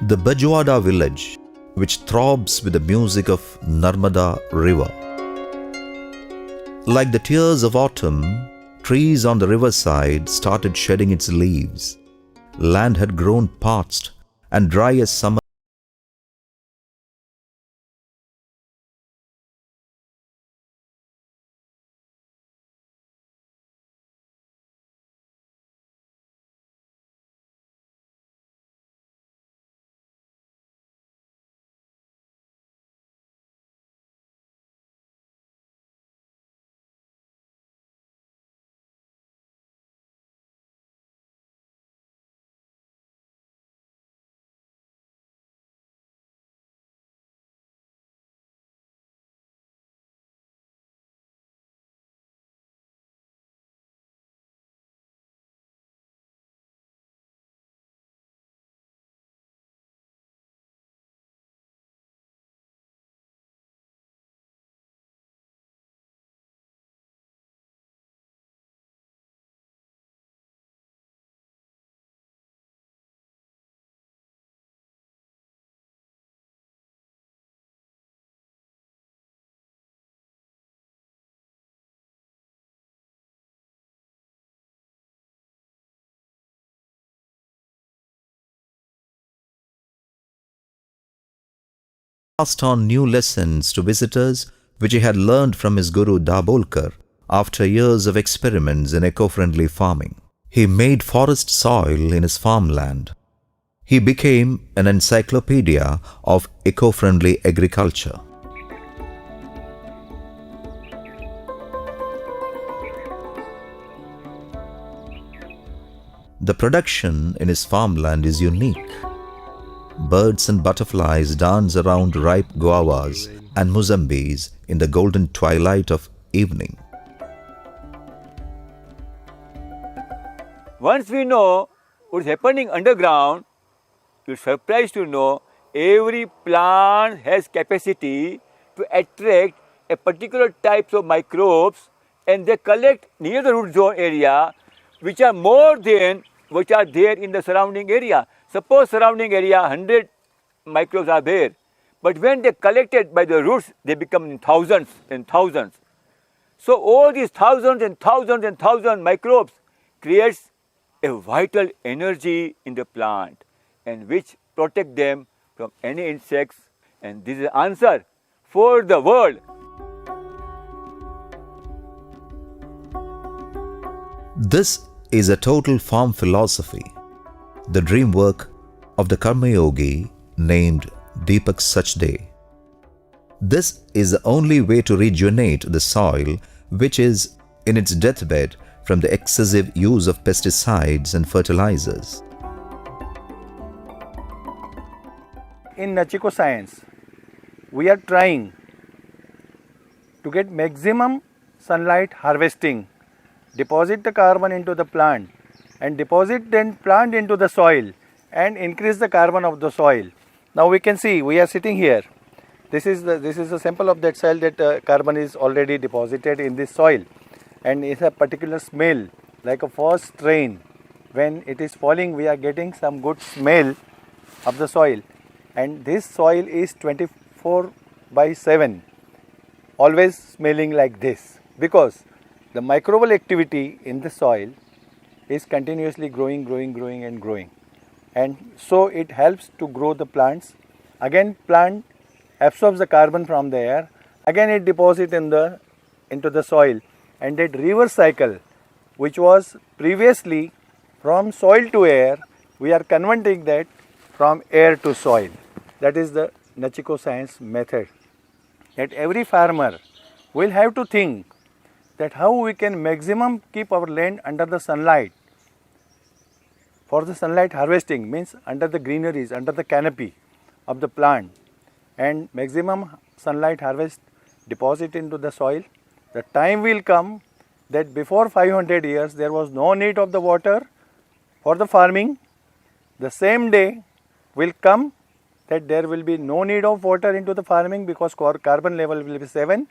The Bajwada village, which throbs with the music of Narmada river. Like the tears of autumn, trees on the riverside started shedding its leaves. Land had grown parched and dry as summer. Passed on new lessons to visitors which he had learned from his guru Dabolkar after years of experiments in eco-friendly farming. He made forest soil in his farmland. He became an encyclopedia of eco-friendly agriculture. The production in his farmland is unique. Birds and butterflies dance around ripe guavas and musambis in the golden twilight of evening. Once we know what's happening underground, you're surprised to know every plant has capacity to attract a particular types of microbes, and they collect near the root zone area, which are more than which are there in the surrounding area. Suppose surrounding area 100 microbes are there, but when they collected by the roots, they become in thousands and thousands. So all these thousands and thousands and thousands microbes creates a vital energy in the plant, and which protect them from any insects. And this is the answer for the world. This is a total farm philosophy, the dream work of the Karma Yogi named Deepak Suchde. This is the only way to rejuvenate the soil, which is in its deathbed from the excessive use of pesticides and fertilizers. In Natueco science, we are trying to get maximum sunlight harvesting, deposit the carbon into the plant, and deposit then plant into the soil and increase the carbon of the soil. Now we can see we are sitting here. This is a sample of that soil that carbon is already deposited in this soil, and it's a particular smell like a first rain. When it is falling, we are getting some good smell of the soil, and this soil is 24/7 always smelling like this, because the microbial activity in the soil is continuously growing and growing, and so it helps to grow the plants. Again, plant absorbs the carbon from the air, again it deposits into the soil, and that reverse cycle, which was previously from soil to air, we are converting that from air to soil. That is the Natueco science method. That every farmer will have to think that how we can maximum keep our land under the sunlight. For the sunlight harvesting means under the greeneries, under the canopy of the plant, and maximum sunlight harvest deposit into the soil. The time will come that before 500 years there was no need of the water for the farming, The same day will come that there will be no need of water into the farming because carbon level will be 7.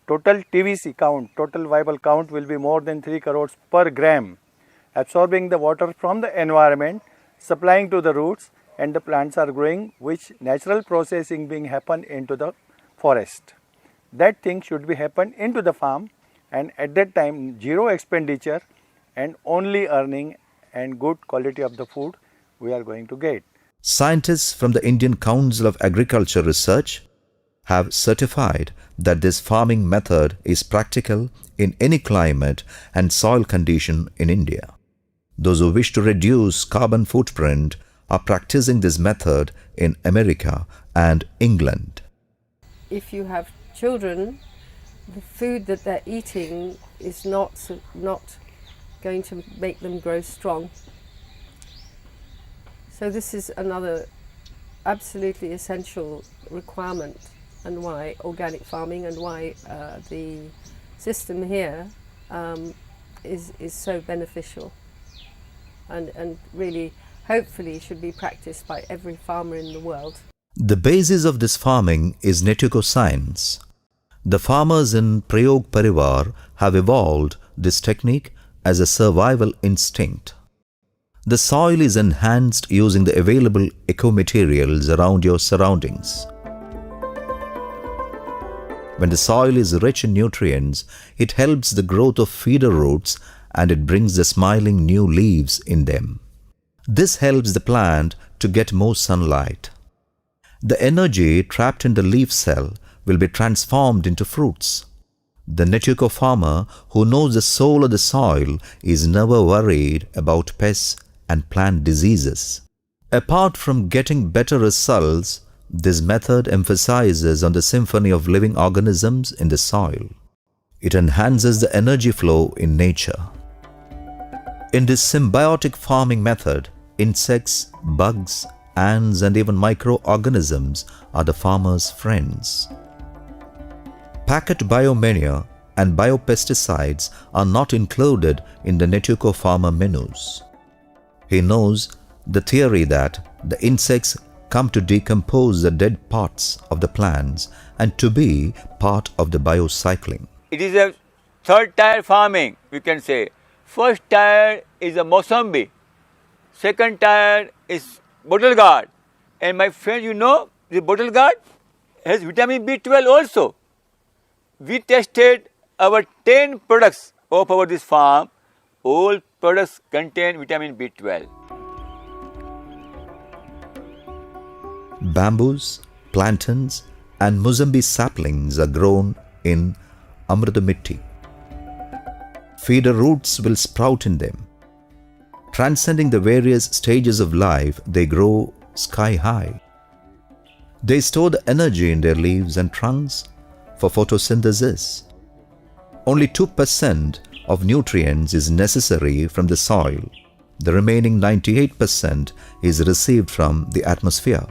Total TVC count, total viable count will be more than 3 crores per gram, absorbing the water from the environment, supplying to the roots, and the plants are growing, which natural processing being happen into the forest. That thing should be happen into the farm, and at that time 0 expenditure and only earning and good quality of the food we are going to get. Scientists from the Indian Council of Agriculture Research have certified that this farming method is practical in any climate and soil condition in India. Those who wish to reduce carbon footprint are practicing this method in America and England. If you have children, the food that they're eating is not going to make them grow strong. So this is another absolutely essential requirement, and why organic farming and why the system here is so beneficial and really hopefully should be practiced by every farmer in the world. The basis of this farming is Natueco science. The farmers in Prayog Parivar have evolved this technique as a survival instinct. The soil is enhanced using the available eco-materials around your surroundings. When the soil is rich in nutrients, it helps the growth of feeder roots and it brings the smiling new leaves in them. This helps the plant to get more sunlight. The energy trapped in the leaf cell will be transformed into fruits. The Natueco farmer who knows the soul of the soil is never worried about pests and plant diseases. Apart from getting better results, this method emphasizes on the symphony of living organisms in the soil. It enhances the energy flow in nature. In this symbiotic farming method, insects, bugs, ants and even microorganisms are the farmer's friends. Packet biomanure and biopesticides are not included in the Natueco farmer menus. He knows the theory that the insects come to decompose the dead parts of the plants and to be part of the biocycling. It is a third tier farming, we can say. First tier is a Mossambi. Second tier is bottle gourd. And my friend, you know, the bottle gourd has vitamin B12 also. We tested our 10 products of our this farm. All products contain vitamin B12. Bamboos, plantains and Mozambi saplings are grown in Amrutamitti. Feeder roots will sprout in them. Transcending the various stages of life, they grow sky high. They store the energy in their leaves and trunks for photosynthesis. Only 2% of nutrients is necessary from the soil. The remaining 98% is received from the atmosphere.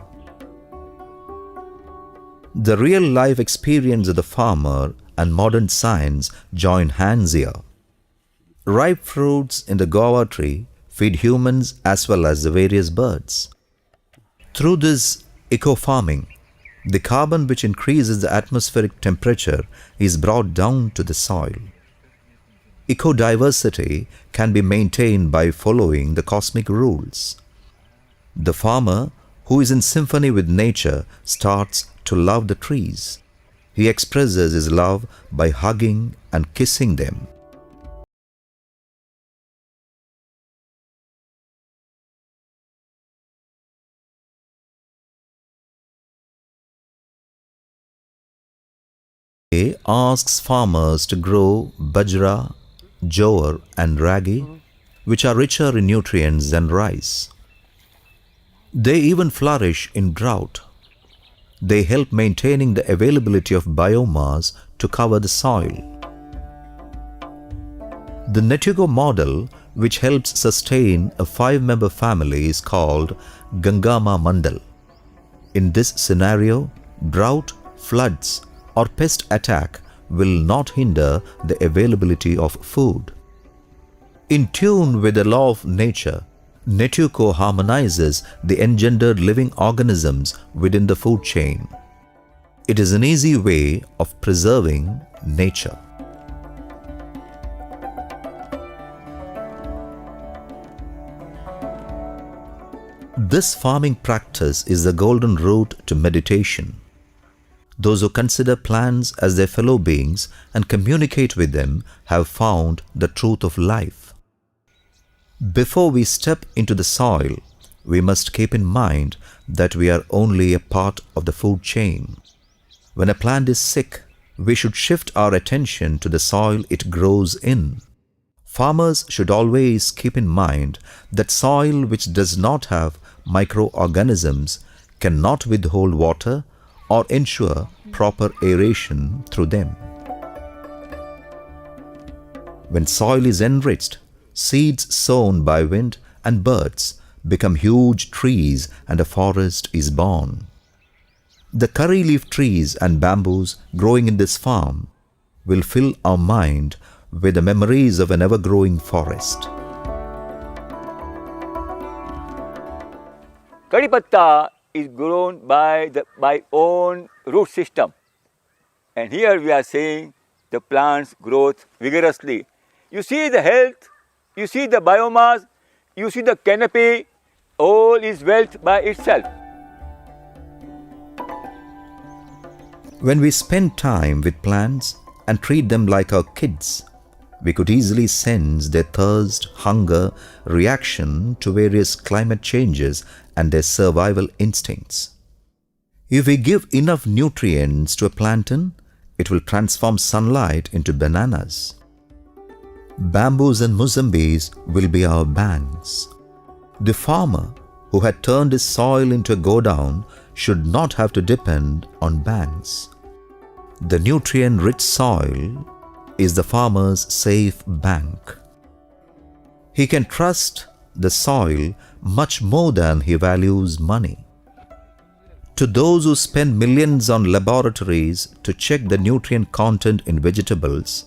The real-life experience of the farmer and modern science join hands here. Ripe fruits in the guava tree feed humans as well as the various birds. Through this eco-farming, the carbon which increases the atmospheric temperature is brought down to the soil. Ecodiversity can be maintained by following the cosmic rules. The farmer, who is in symphony with nature, starts to love the trees. He expresses his love by hugging and kissing them. He asks farmers to grow bajra, jowar and ragi, which are richer in nutrients than rice. They even flourish in drought. They help maintaining the availability of biomass to cover the soil. The Natueco model, which helps sustain a 5-member family, is called Gangama Mandal. In this scenario, drought, floods or pest attack will not hinder the availability of food. In tune with the law of nature, Natueco harmonizes the engendered living organisms within the food chain. It is an easy way of preserving nature. This farming practice is the golden route to meditation. Those who consider plants as their fellow beings and communicate with them have found the truth of life. Before we step into the soil, we must keep in mind that we are only a part of the food chain. When a plant is sick, we should shift our attention to the soil it grows in. Farmers should always keep in mind that soil which does not have microorganisms cannot withhold water or ensure proper aeration through them. When soil is enriched, seeds sown by wind and birds become huge trees and a forest is born. The curry leaf trees and bamboos growing in this farm will fill our mind with the memories of an ever-growing forest. Curry patta is grown by own root system, and here we are seeing the plants growth vigorously. You see the health, you see the biomass, you see the canopy, all is wealth by itself. When we spend time with plants and treat them like our kids, we could easily sense their thirst, hunger, reaction to various climate changes and their survival instincts. If we give enough nutrients to a plantain, it will transform sunlight into bananas. Bamboos and musambis will be our banks. The farmer who had turned his soil into a godown should not have to depend on banks. The nutrient-rich soil is the farmer's safe bank. He can trust the soil much more than he values money. To those who spend millions on laboratories to check the nutrient content in vegetables,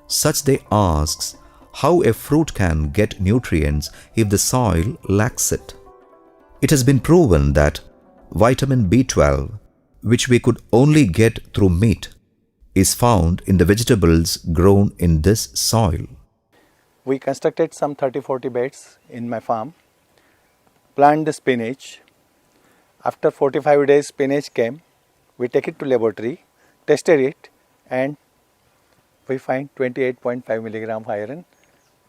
Suchde asks how a fruit can get nutrients if the soil lacks it. It has been proven that vitamin B12, which we could only get through meat, is found in the vegetables grown in this soil. We constructed some 30-40 beds in my farm, planted the spinach. After 45 days spinach came, we take it to laboratory, tested it, and we find 28.5 milligram of iron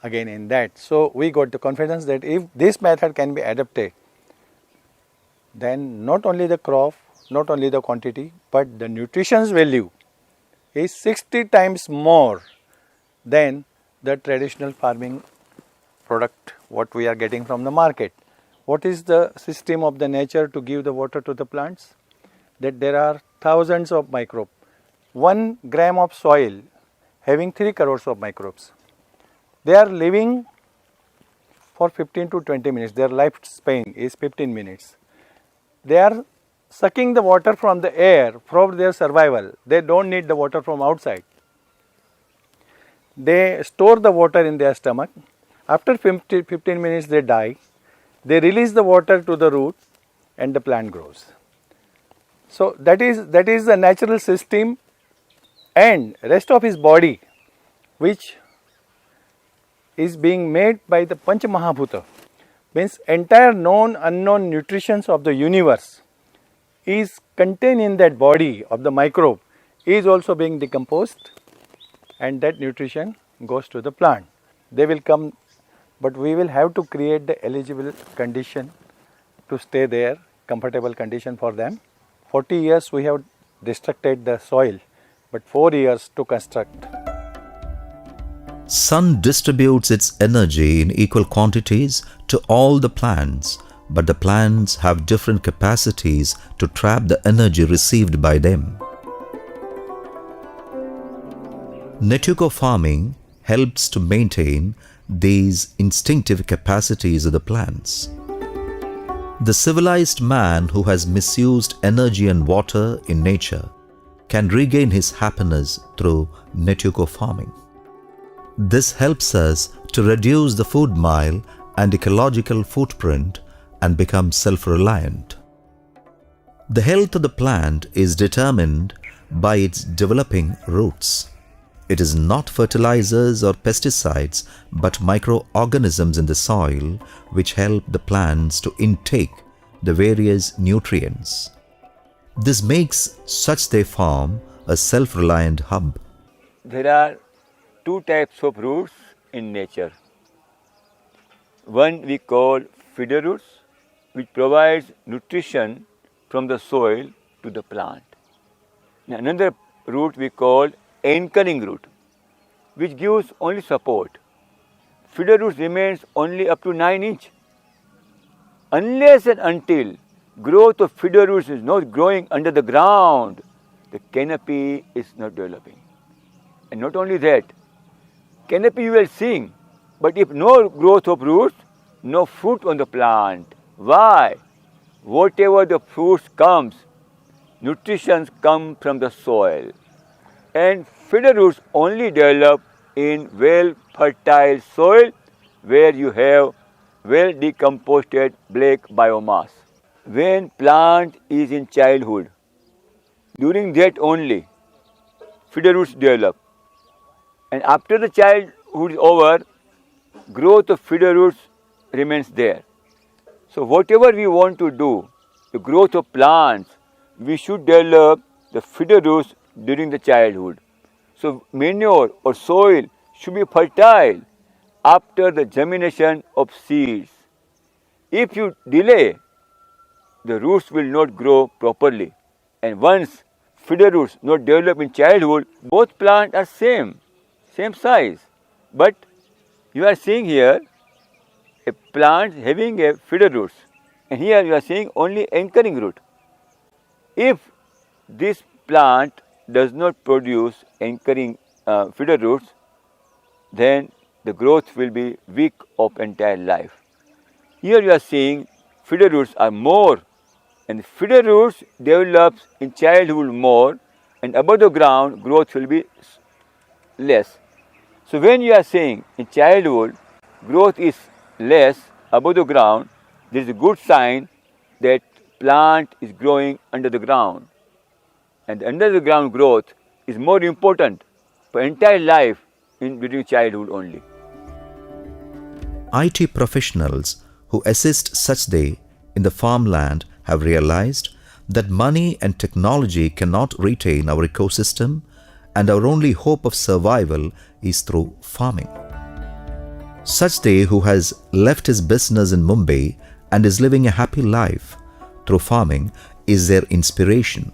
again in that. So we got the confidence that if this method can be adapted, then not only the crop, not only the quantity, but the nutrition's value is 60 times more than the traditional farming product what we are getting from the market. What is the system of the nature to give the water to the plants? That there are thousands of microbes. 1 gram of soil having 3 crores of microbes. They are living for 15 to 20 minutes. Their lifespan is 15 minutes. They are sucking the water from the air for their survival. They don't need the water from outside. They store the water in their stomach. After 15 minutes they die. They release the water to the root and the plant grows. So that is the natural system, and rest of his body which is being made by the Panch Mahabhuta, means entire known unknown nutritions of the universe is contained in that body of the microbe, is also being decomposed, and that nutrition goes to the plant. They will come, but we will have to create the eligible condition to stay there, comfortable condition for them. 40 years we have destructed the soil, but 4 years to construct. Sun distributes its energy in equal quantities to all the plants, but the plants have different capacities to trap the energy received by them. Natueco farming helps to maintain these instinctive capacities of the plants. The civilized man who has misused energy and water in nature can regain his happiness through Natueco farming. This helps us to reduce the food mile and ecological footprint and become self-reliant. The health of the plant is determined by its developing roots. It is not fertilizers or pesticides but microorganisms in the soil which help the plants to intake the various nutrients. This makes Suchde farm a self-reliant hub. There are two types of roots in nature. One we call feeder roots, which provides nutrition from the soil to the plant. Another root we call anchoring root, which gives only support. Feeder roots remains only up to 9 inch. Unless and until growth of feeder roots is not growing under the ground, the canopy is not developing. And not only that, canopy you are seeing, but if no growth of roots, no fruit on the plant. Why? Whatever the fruits comes, nutrition comes from the soil. And feeder roots only develop in well fertile soil where you have well decomposed black biomass. When plant is in childhood, during that only feeder roots develop. And after the childhood is over, growth of feeder roots remains there. So whatever we want to do, the growth of plants, we should develop the feeder roots during the childhood. So manure or soil should be fertile after the germination of seeds. If you delay, the roots will not grow properly. And once feeder roots not develop in childhood, both plants are same size. But you are seeing here a plant having a feeder roots, and here you are seeing only anchoring root. If this plant does not produce anchoring feeder roots, then the growth will be weak of entire life. Here you are seeing feeder roots are more, and feeder roots develops in childhood more, and above the ground growth will be less. So when you are saying in childhood growth is less above the ground, there is a good sign that plant is growing under the ground. And under the ground growth is more important for entire life during childhood only. IT professionals who assist Suchde in the farmland have realized that money and technology cannot retain our ecosystem, and our only hope of survival is through farming. Suchde, who has left his business in Mumbai and is living a happy life through farming, is their inspiration.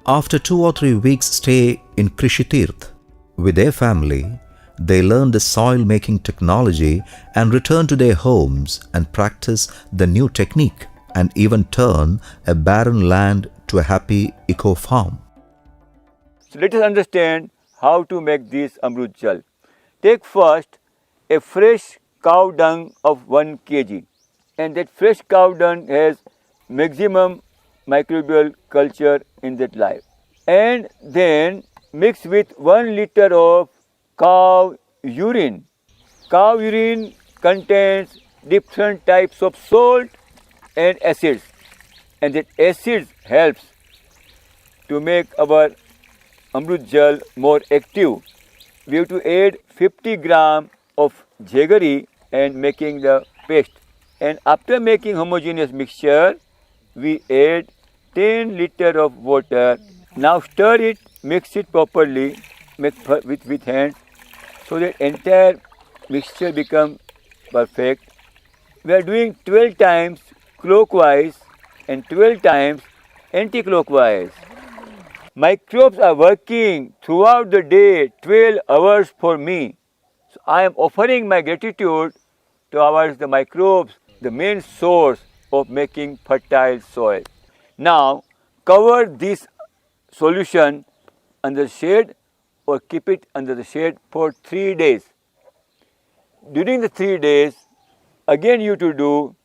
After 2 or 3 weeks stay in Krushi Teerth with their family, they learn the soil making technology and return to their homes and practice the new technique and even turn a barren land to a happy eco farm. So let us understand how to make this Amrut Jal. Take first a fresh cow dung of 1 kg, and that fresh cow dung has maximum microbial culture in that life. And then mix with 1 liter of cow urine. Cow urine contains different types of salt and acids, and that acids helps to make our Amrut Jal more active. We have to add 50 gram of jaggery and making the paste. And after making homogeneous mixture, we add 10 liter of water. Now stir it, mix it properly with hands so that entire mixture becomes perfect. We are doing 12 times clockwise and 12 times anti-clockwise. Microbes are working throughout the day 12 hours for me. So I am offering my gratitude towards the microbes, the main source of making fertile soil. Now cover this solution under the shade or keep it under the shade for 3 days. During the 3 days, again you to do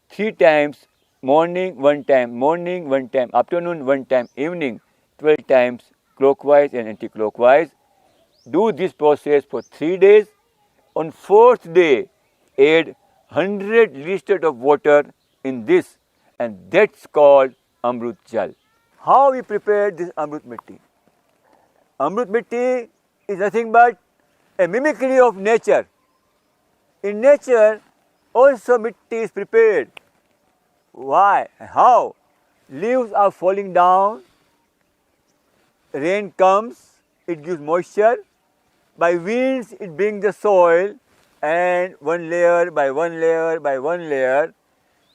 3 times, morning 1 time, morning 1 time, afternoon 1 time, evening 12 times clockwise and anti-clockwise. Do this process for 3 days. On 4th day, add 100 liters of water in this, and that's called Amrut Jal. How we prepare this Amrut Mitti? Amrut Mitti is nothing but a mimicry of nature. In nature, also mitti is prepared. Why? How? Leaves are falling down, rain comes, it gives moisture, by winds it brings the soil, and one layer by one layer by one layer,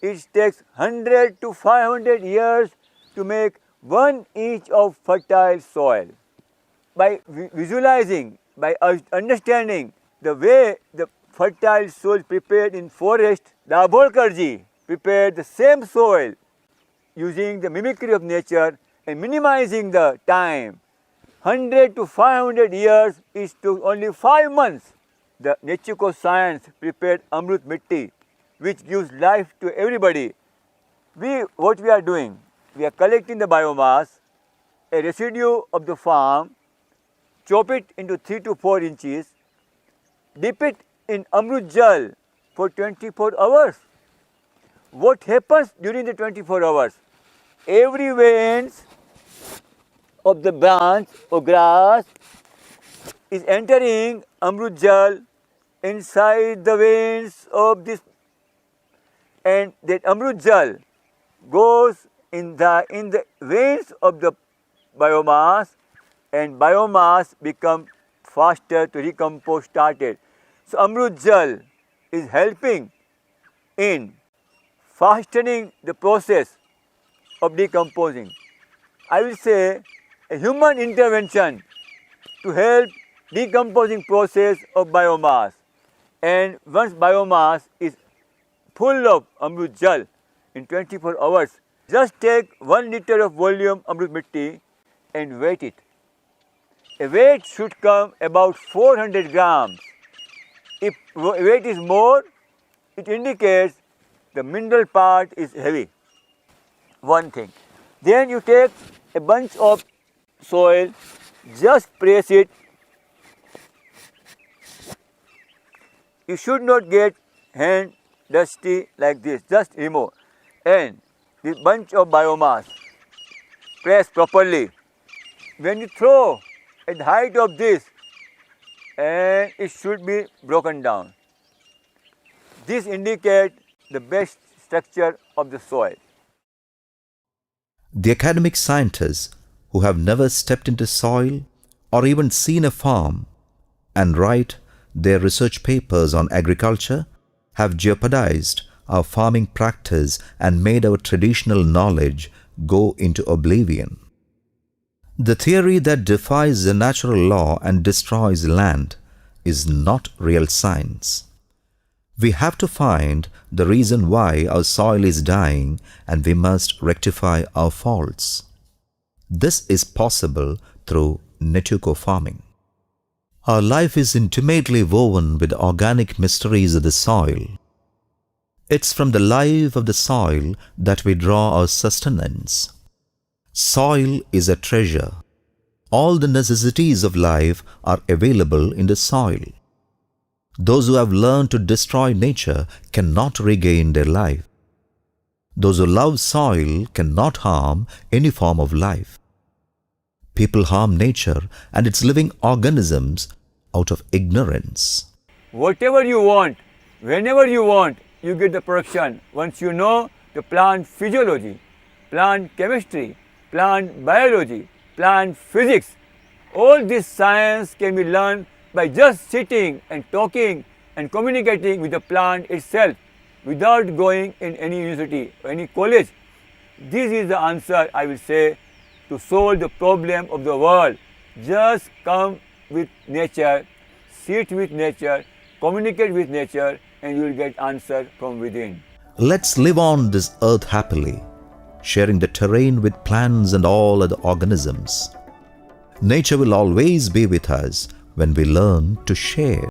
it takes 100 to 500 years to make 1 inch of fertile soil. By visualizing, by understanding the way the fertile soil prepared in forest, Dabholkarji prepared the same soil using the mimicry of nature and minimizing the time. 100 to 500 years is to only 5 months. The Natueco science prepared Amrut Mitti, which gives life to everybody. What we are doing, we are collecting the biomass, a residue of the farm, chop it into 3 to 4 inches, dip it in Amrut Jal for 24 hours. What happens during the 24 hours? Every veins of the branch or grass is entering Amrut Jal inside the veins of this, and that Amrut Jal goes in the veins of the biomass, and biomass become faster to recompose started. So Amrut Jal is helping in fastening the process of decomposing. I will say a human intervention to help decomposing process of biomass. And once biomass is full of Amrut Jal in 24 hours, just take 1 liter of volume Amrut Mitti and weight it. A weight should come about 400 grams. If weight is more, it indicates the mineral part is heavy. One thing. Then you take a bunch of soil, just press it. You should not get hand dusty like this, just remove. And this bunch of biomass, press properly. When you throw at the height of this, and it should be broken down. This indicates the best structure of the soil. The academic scientists who have never stepped into soil or even seen a farm and write their research papers on agriculture have jeopardized our farming practice and made our traditional knowledge go into oblivion. The theory that defies the natural law and destroys land is not real science. We have to find the reason why our soil is dying, and we must rectify our faults. This is possible through Natueco farming. Our life is intimately woven with the organic mysteries of the soil. It's from the life of the soil that we draw our sustenance. Soil is a treasure. All the necessities of life are available in the soil. Those who have learned to destroy nature cannot regain their life. Those who love soil cannot harm any form of life. People harm nature and its living organisms out of ignorance. Whatever you want, whenever you want, you get the production. Once you know the plant physiology, plant chemistry, plant biology, plant physics, all this science can be learned by just sitting and talking and communicating with the plant itself without going in any university or any college. This is the answer, I will say, to solve the problem of the world. Just come with nature, sit with nature, communicate with nature, and you will get answer from within. Let's live on this earth happily, sharing the terrain with plants and all other organisms. Nature will always be with us when we learn to share.